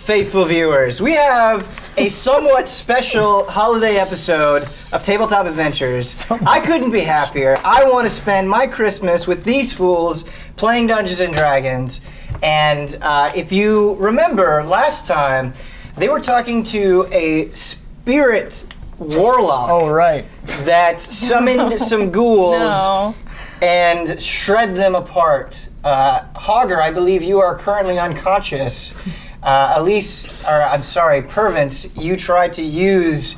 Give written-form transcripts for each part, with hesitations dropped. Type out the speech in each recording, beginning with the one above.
faithful viewers. We have a somewhat special holiday episode of Tabletop Adventures. I couldn't be happier. I want to spend my Christmas with these fools playing Dungeons & Dragons. And if you remember last time, they were talking to a spirit warlock. Oh, right. That summoned some ghouls and shred them apart. Hogger, I believe you are currently unconscious. Elise, or I'm sorry, Pervance, you tried to use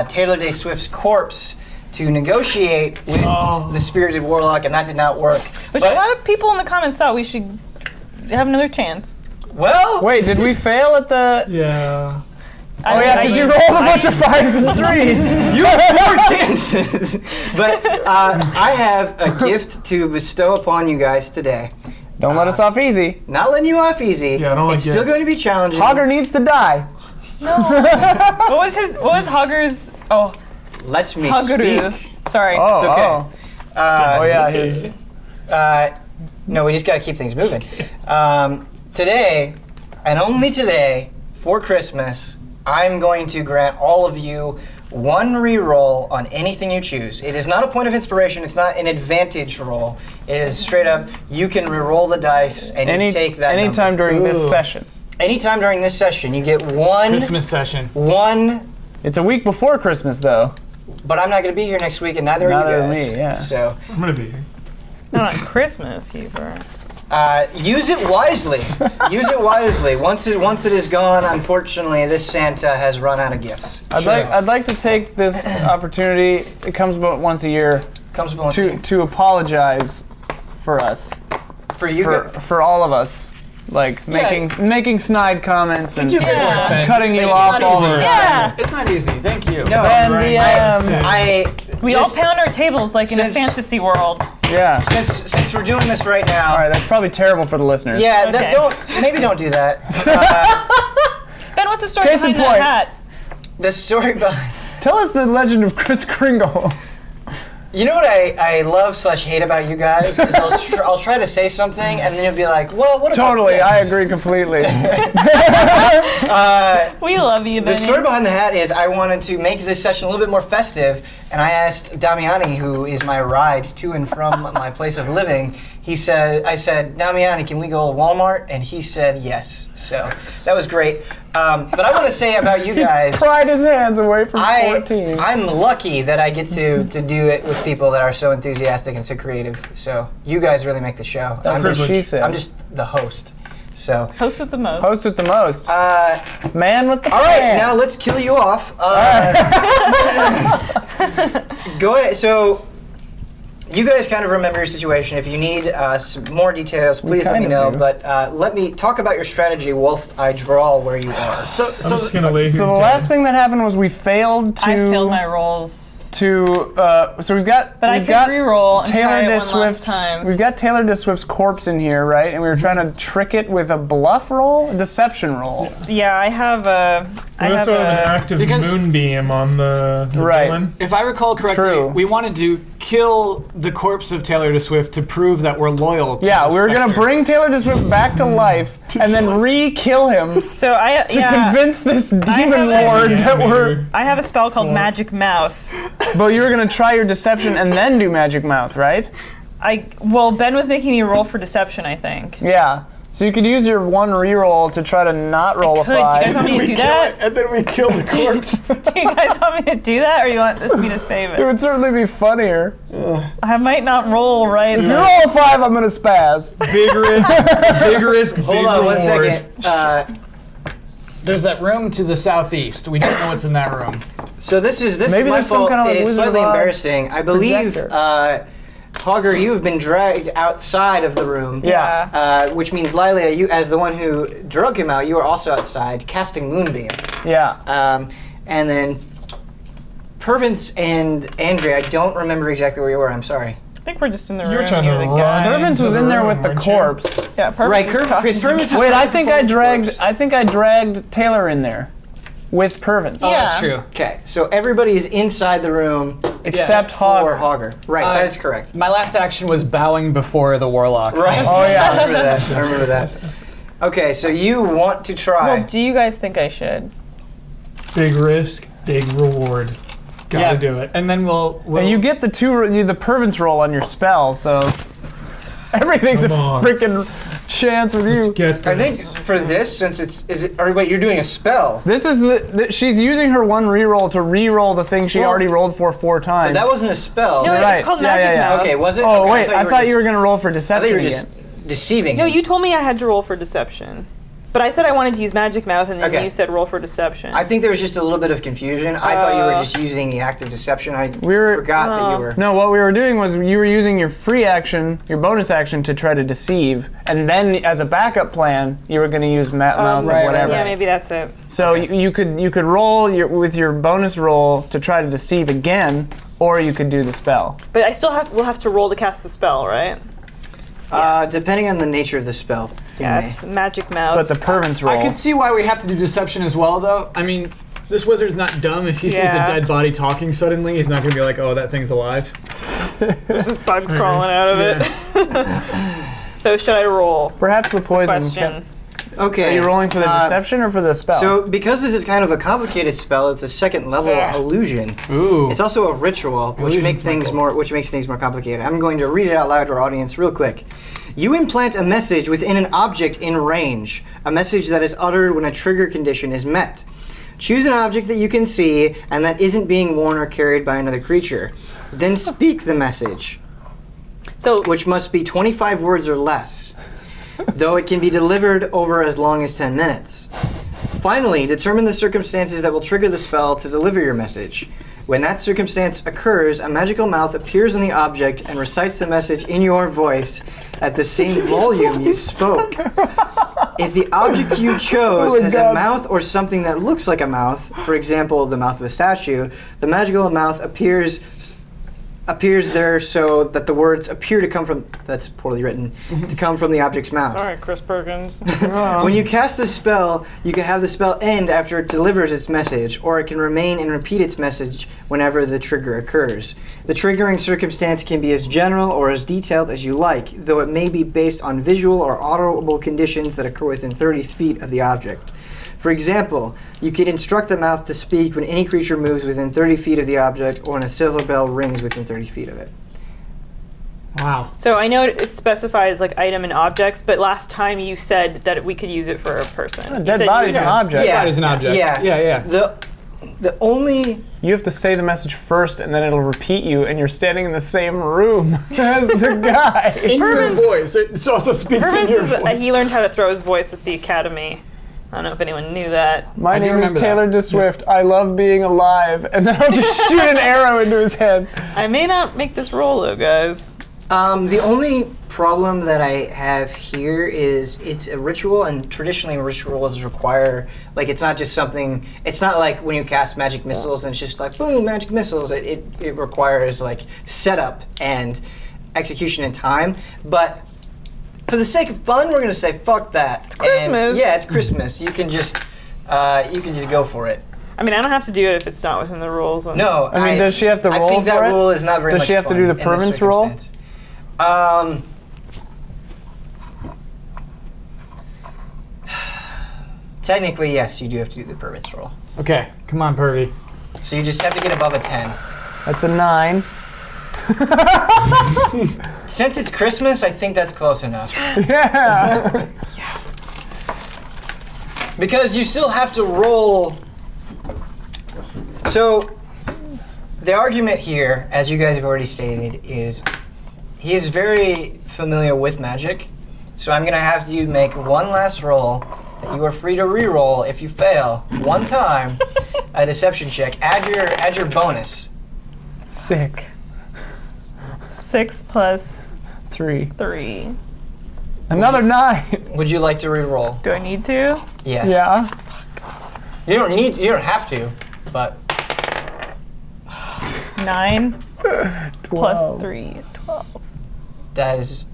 Taylor Day Swift's corpse to negotiate with the spirited warlock, and that did not work. Which a lot of people in the comments thought we should have another chance. Well, wait, did we fail at the? Yeah. Oh yeah, because you rolled a bunch of 5s and 3s. You have 4 chances. But I have a gift to bestow upon you guys today. Don't let us off easy. Not letting you off easy. Yeah, I don't like It's still gifts. going to be challenging. Hogger needs to die. No. What was Hogger's? Oh, Let me Hoggeru. speak. Sorry. It's okay. Oh yeah, his. No, we just got to keep things moving. Today, and only today, for Christmas, I'm going to grant all of you 1 reroll on anything you choose. It is not a point of inspiration. It's not an advantage roll. It is straight up, you can reroll the dice and you take that anytime number. during this session. Anytime during this session, you get 1. Christmas session. 1. It's a week before Christmas, though. But I'm not going to be here next week, and neither are you guys. Me, yeah. So I'm gonna be here. Not on Christmas, Huber. use it wisely. Use it wisely. Once it is gone, unfortunately, this Santa has run out of gifts. I'd like to take this opportunity. It comes about once a year. Comes with once a year. To apologize for us. For you. For all of us. Like making snide comments and You do good work, Ben. cutting you It's off not all easy. the time. Yeah. It's not easy. Thank you. No, Ben, We all pound our tables like in a since- fantasy world. Yeah. Since we're doing this right now. All right, that's probably terrible for the listeners. Yeah, Okay. maybe don't do that. Ben, what's the story Case in behind point. that hat? The story behind. Tell us the legend of Kris Kringle. You know what I love / hate about you guys is I'll try to say something and then you'll be like, well, what about Totally, this? I agree completely. We love you, The Benny. story behind the hat is I wanted to make this session a little bit more festive, and I asked Damiani, who is my ride to and from my place of living. I said, Damiani, can we go to Walmart? And he said yes. So that was great. But I want to say about you guys. Pried his hands away from 14. I'm lucky that I get to do it with people that are so enthusiastic and so creative. So you guys really make the show. That's what she said. I'm just the host. So. Host with the most. Host with the most. Man with the All right, plan. now let's kill you off. Go ahead. So, you guys kind of remember your situation. If you need some more details, please let me know. do. But let me talk about your strategy whilst I draw where you are. So I'm just gonna lay here. So the and last thing that happened was we failed to. I failed my rolls. So we've got. But I we've can got re-roll and Taylor try it De one last Swift's. time. We've got Taylor De Swift's corpse in here, right? And we were trying to trick it with a bluff roll, a deception roll. Yeah, I have a. We also have an active Because- moonbeam on the Right. villain. if I recall correctly, True. we wanted to kill the corpse of Taylor De Swift to prove that we're loyal to Yeah, the we were gonna Spectre. bring Taylor De Swift back to life and then re-kill him So I to convince this demon have a- lord Yeah, that maybe we're. I have a spell called Magic Mouth. But you were gonna try your deception and then do magic mouth, right? Well, Ben was making me roll for deception, I think. Yeah. So you could use your 1 reroll to try to not roll Could. a Do you 5. guys want me to do that? And then we kill the corpse. Do you guys want me to do that, or you want me to save It it? would certainly be funnier. I might not roll right. If you roll a 5, I'm gonna spaz. Vigorous, Hold big on one reward. second. There's that room to the southeast. We don't know what's in that room. So this is Maybe my there's some fault. kind of, like, It is Wizard of slightly Oz embarrassing. I believe, projector. Hogger, you have been dragged outside of the room. Yeah. Which means Lilia, you as the one who drug him out, you are also outside casting Moonbeam. Yeah. And then Pervance and Andrea, I don't remember exactly where you were. I'm sorry. I think we're just in the You were room trying near to the run guy. Pervance was in there with the weren't you? corpse. Yeah, Pervance Right, is Chris talking. Pervance is Wait, I trying to think perform I the dragged. corpse. I think I dragged Taylor in there with Pervance. Oh, Yeah. that's true. Okay, so everybody is inside the room Except for Hogger. Hogger. Right, that is correct. My last action was bowing before the warlock. Right. Oh I yeah. remember that. I remember that. Okay, so you want to try. Well, do you guys think I should? Big risk, big reward. Gotta do it. And then we'll And you get the pervance roll on your spell, so everything's Come a on. freaking chance with you. Get I think this. for this, since or wait, you're doing a spell. This is she's using her one reroll to reroll the thing she Well, already rolled for 4 times. That wasn't a spell. No, Right. it's called Yeah, Magic yeah, yeah. Mouse. Okay, was it? Oh Okay, wait, I thought you were just- gonna roll for I thought deception you were again. just deceiving No, me. you told me I had to roll for deception. But I said I wanted to use Magic Mouth, and then Okay. you said roll for deception. I think there was just a little bit of confusion. I thought you were just using the active deception. I forgot that you were. No, what we were doing was you were using your free action, your bonus action to try to deceive, and then as a backup plan, you were going to use mouth or whatever. Yeah, maybe that's it. So you could roll with your bonus roll to try to deceive again, or you could do the spell. But I still we'll have to roll to cast the spell, right? Yes. Depending on the nature of the spell. you may. Yes, Magic Mouth. But the pervance roll. I could see why we have to do deception as well, though. I mean, this wizard's not dumb. If he sees a Yeah. dead body talking suddenly, he's not going to be like, oh, that thing's alive. There's just bugs crawling out of it. So should I roll? Perhaps the poison. Question. Okay. Are you rolling for the deception or for the spell? So, because this is kind of a complicated spell, it's a second level illusion. Ooh. It's also a ritual, which makes things more complicated. I'm going to read it out loud to our audience real quick. You implant a message within an object in range, a message that is uttered when a trigger condition is met. Choose an object that you can see and that isn't being worn or carried by another creature. Then speak the message, So which must be 25 words or less, though it can be delivered over as long as 10 minutes. Finally, determine the circumstances that will trigger the spell to deliver your message. When that circumstance occurs, a magical mouth appears on the object and recites the message in your voice at the same volume you spoke. If the object you chose has a mouth or something that looks like a mouth, for example, the mouth of a statue, the magical mouth appears there so that the words appear to come from, that's poorly written, to come from the object's mouth. sorry, Chris Perkins. When you cast the spell, you can have the spell end after it delivers its message, or it can remain and repeat its message whenever the trigger occurs. The triggering circumstance can be as general or as detailed as you like, though it may be based on visual or audible conditions that occur within 30 feet of the object. For example, you can instruct the mouth to speak when any creature moves within 30 feet of the object or when a silver bell rings within 30 feet of it. Wow. So I know it specifies like item and objects, but last time you said that we could use it for a person. A You dead said body's you- an object. Yeah. That is an object. Yeah. Yeah. The only You have to say the message first, and then it'll repeat you, and you're standing in the same room as the guy. In your voice. It also speaks in Purvis your is voice. he learned how to throw his voice at the academy. I don't know if anyone knew that. My I do name is remember Taylor that. DeSwift. I love being alive. And then I'll just shoot an arrow into his head. I may not make this roll though, guys. The only problem that I have here is it's a ritual, and traditionally rituals require, like, it's not just something, it's not like when you cast magic missiles and it's just like, boom, magic missiles. It requires, like, setup and execution and time. But for the sake of fun, we're going to say, fuck that. It's Christmas. Yeah, it's Christmas. You can just go for it. I mean, I don't have to do it if it's not within the rules. And No, I mean, does she have to roll I think that for it? rule is not very Does much she have to fun do the in this permanence roll? circumstance. Technically, yes, you do have to do the permanence roll. Okay, come on, Pervy. So you just have to get above a 10. That's a 9. Since it's Christmas, I think that's close enough. Yeah. Because you still have to roll. So, the argument here, as you guys have already stated, is he is very familiar with magic. So I'm going to have you make one last roll that you are free to re-roll if you fail one time a deception check. Add your bonus. 6. 6 plus 3. 3. Another 9. Would you like to re-roll? Do I need to? Yes. Yeah. You don't have to, but 9 plus 12. 3. 12. that is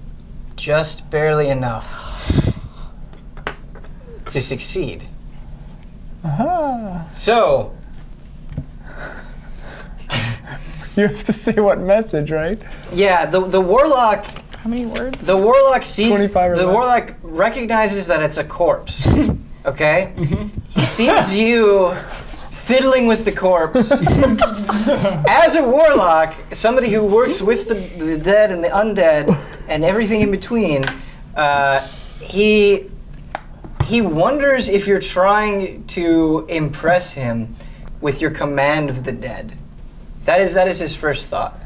just barely enough to succeed. So, You have to say what message, right? yeah, the warlock How many words? The warlock sees. 25 or The less. warlock recognizes that it's a corpse. Okay. He sees you fiddling with the corpse. As a warlock, somebody who works with the dead and the undead and everything in between, he wonders if you're trying to impress him with your command of the dead. That is his first thought.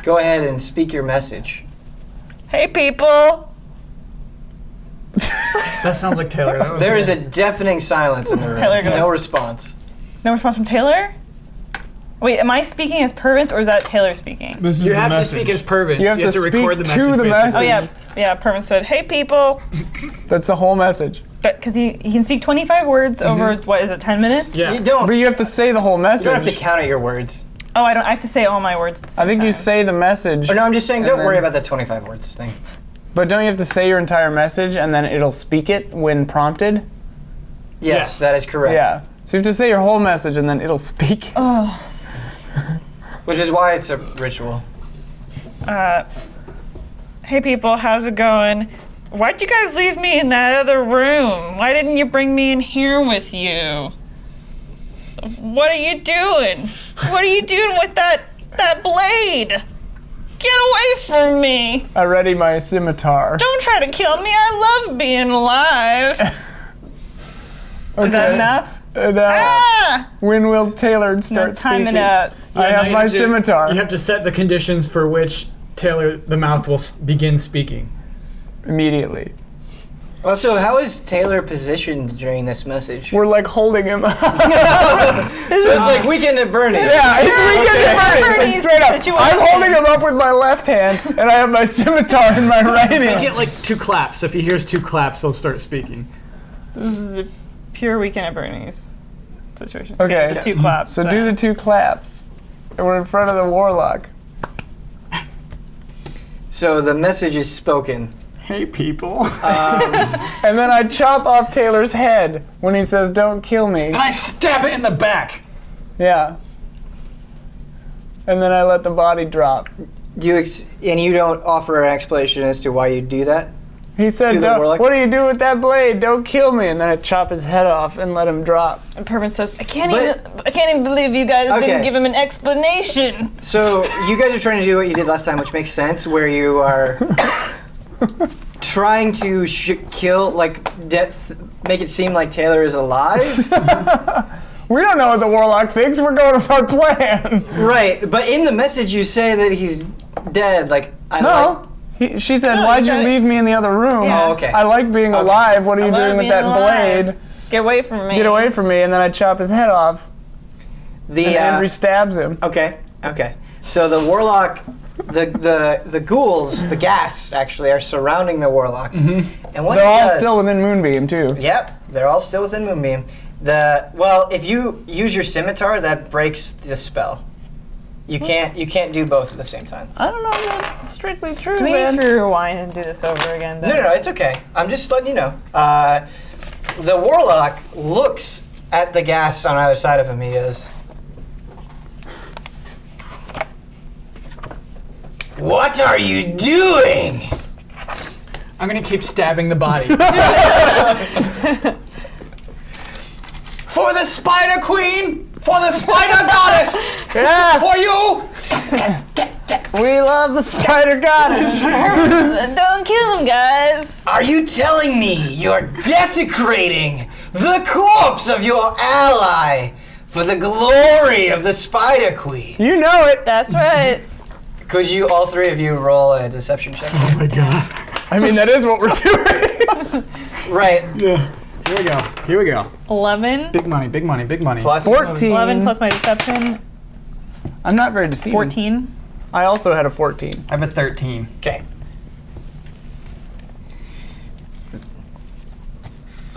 Go ahead and speak your message. Hey, people. That sounds like Taylor. That was There is a deafening silence in the room. Taylor goes- No response. No response from Taylor? Wait, am I speaking as Purvis or is that Taylor speaking? This is You the have message. to speak as Purvis. You have to record the speak message. to the basically. message. Oh, yeah. Purvis said, hey, people. That's the whole message. Because he can speak 25 words over, what is it, 10 minutes? Yeah. You don't. But you have to say the whole You message. don't have to count out your words. Oh, I have to say all my words at the same I think you time. say the message. Or no, I'm just saying, And don't then- worry about the 25 words thing. But don't you have to say your entire message and then it'll speak it when prompted? Yes, that is correct. Yeah. So you have to say your whole message and then it'll speak. Oh. Which is why it's a ritual. Hey, people, how's it going? Why'd you guys leave me in that other room? Why didn't you bring me in here with you? What are you doing? What are you doing with that blade? Get away from me! I ready my scimitar. Don't try to kill me. I love being alive. Is that enough? And, Ah! when will Taylor start Time speaking? it out. I have now you my to- scimitar. You have to set the conditions for which Taylor, the mouth, will begin speaking. Immediately. Also, how is Taylor positioned during this message? We're like holding him up. So it's like Weekend at Bernie's. Yeah, it's weekend Okay. at Bernie's. Bernie's Like, straight up. situation. I'm holding him up with my left hand, and I have my scimitar in my right Make hand. it like 2 claps. If he hears 2 claps, he'll start speaking. This is a pure Weekend at Bernie's situation. Okay. The 2 claps. So do the 2 claps. And we're in front of the warlock. So the message is spoken. Hey, people. And then I chop off Taylor's head when he says, "Don't kill me." And I stab it in the back. Yeah. And then I let the body drop. Do you and you don't offer an explanation as to why you do that? He said, To the warlock? "What do you do with that blade? Don't kill me." And then I chop his head off and let him drop. And Purvis says, I can't But- even believe you guys Okay. didn't give him an explanation. So you guys are trying to do what you did last time, which makes sense, where you are trying to kill, like, make it seem like Taylor is alive. We don't know what the warlock thinks. We're going with our plan. Right, but in the message you say that he's dead. Like, I No. She said, No, "Why'd he you said it. leave me in the other room? Yeah. Oh, okay. I like being Okay. alive. What are you love doing with being that alive. blade? Get away from me. Get away from me." And then I chop his head off. The And Henry stabs him. okay. So the warlock, the ghouls, the gas actually are surrounding the warlock, and what They're it all does- still within Moonbeam, too. Yep, they're all still within Moonbeam. If you use your scimitar, that breaks the spell. You can't do both at the same time. I don't know if that's strictly true, Do we man. need to rewind and do this over again? Then? No, it's okay. I'm just letting you know. The warlock looks at the gas on either side of him. He goes, "What are you doing?" I'm gonna keep stabbing the body. For the Spider Queen! For the Spider Goddess! Yeah, For you! we love the Spider Goddess. Don't kill him, guys. Are you telling me you're desecrating the corpse of your ally for the glory of the Spider Queen? You know it. That's right. Could you, all 3 of you, roll a deception check? Oh my god. I mean, that is what we're doing. Right. Yeah. Here we go. 11. Big money, big money, big money. Plus 14. 11 plus my deception. I'm not very deceiving. 14. I also had a 14. I have a 13. Okay.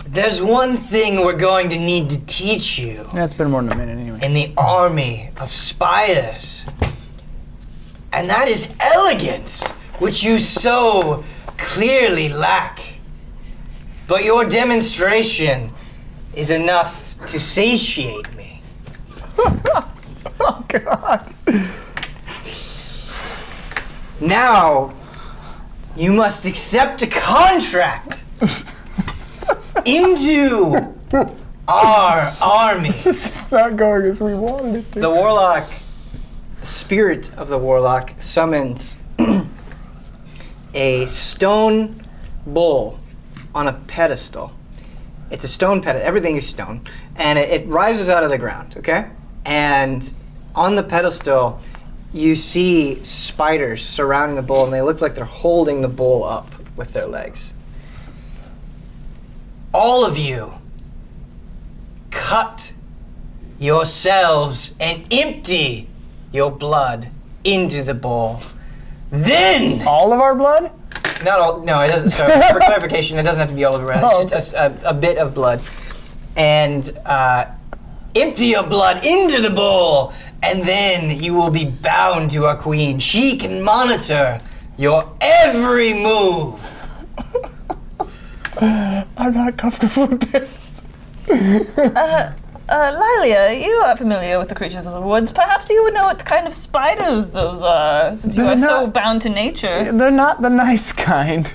There's one thing we're going to need to teach you Yeah, it's been more than a minute anyway. in the army of spiders. And that is elegance, which you so clearly lack. But your demonstration is enough to satiate me. Oh, God. Now, you must accept a contract into our army. It's not going as we wanted it to. The warlock, the spirit of the warlock, summons a stone bull on a pedestal. It's a stone pedestal. Everything is stone. And it rises out of the ground, okay? And on the pedestal, you see spiders surrounding the bull, and they look like they're holding the bull up with their legs. All of you, cut yourselves and empty your blood into the bowl. Then, All of our blood? not all. No, it doesn't. So for clarification, it doesn't have to be all of it. It's just a bit of blood, and empty your blood into the bowl, and then you will be bound to our queen. She can monitor your every move. I'm not comfortable with this. Lilia, you are familiar with the creatures of the woods. Perhaps you would know what kind of spiders those are, since you They're are so not- bound to nature. They're not the nice kind.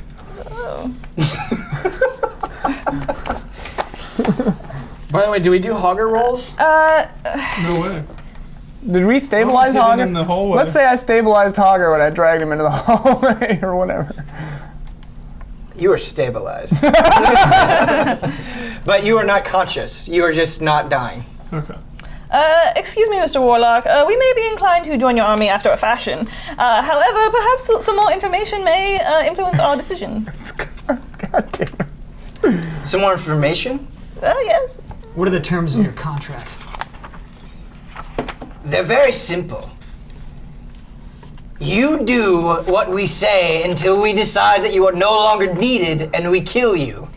By the way, do we do Hogger rolls? No way. Did we stabilize Hidden Hogger? in the hallway. Let's say I stabilized Hogger when I dragged him into the hallway or whatever. You are stabilized, but you are not conscious. You are just not dying. Okay. Excuse me, Mr. Warlock. We may be inclined to join your army after a fashion. However, perhaps some more information may influence our decision. God damn it. Some more information? Yes. What are the terms of your contract? They're very simple. You do what we say until we decide that you are no longer needed and we kill you.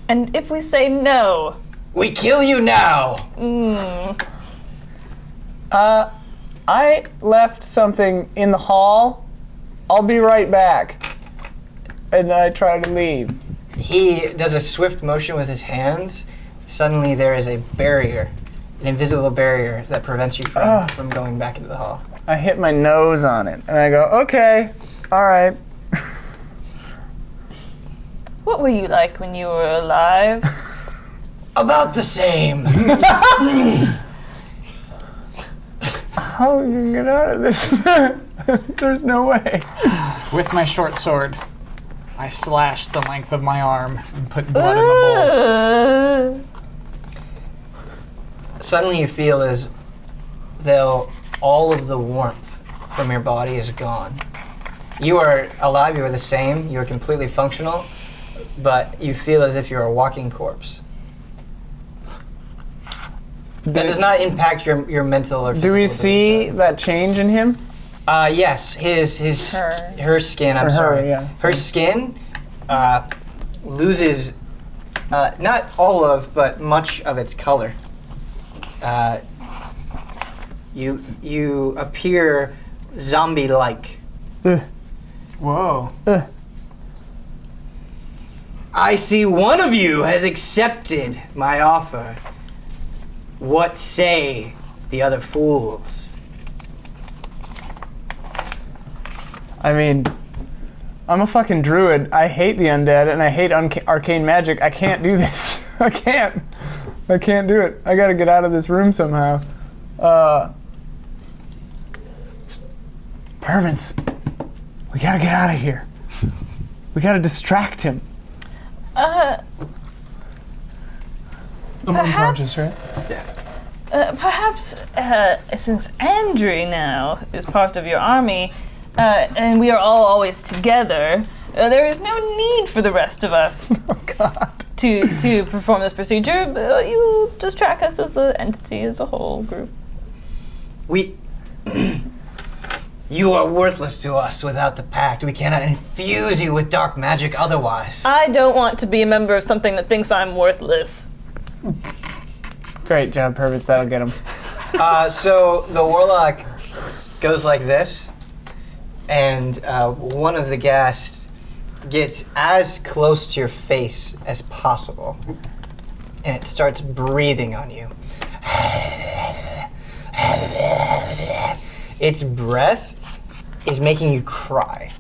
And if we say no, We kill you now. I left something in the hall. I'll be right back. And I try to leave. He does a swift motion with his hands. Suddenly there is a barrier, an invisible barrier that prevents you from going back into the hall. I hit my nose on it, and I go, okay, all right. what were you like when you were alive? About the same. How are we gonna get out of this? There's no way. With my short sword, I slash the length of my arm and put blood in the bowl. Suddenly you feel as though all of the warmth from your body is gone. You are alive, you are the same, you are completely functional, but you feel as if you're a walking corpse. That does not impact your mental or physical. Do we abilities. see that change in him? Yes, her skin. I'm Or her, sorry. yeah, Her skin loses not all of, but much of its color. You appear zombie-like. Whoa. I see one of you has accepted my offer. What say the other fools? I mean, I'm a fucking druid. I hate the undead, and I hate arcane magic. I can't do this. I can't do it. I gotta get out of this room somehow. Pervins, we gotta get out of here. We gotta distract him. I'm unconscious, right? Perhaps since Andre now is part of your army, and we are all always together, there is no need for the rest of us to perform this procedure. You just track us as an entity, as a whole group. You are worthless to us without the pact. We cannot infuse you with dark magic otherwise. I don't want to be a member of something that thinks I'm worthless. Great job, Purvis. That'll get him. So the warlock goes like this, and one of the ghasts gets as close to your face as possible, and it starts breathing on you. Its breath is making you cry.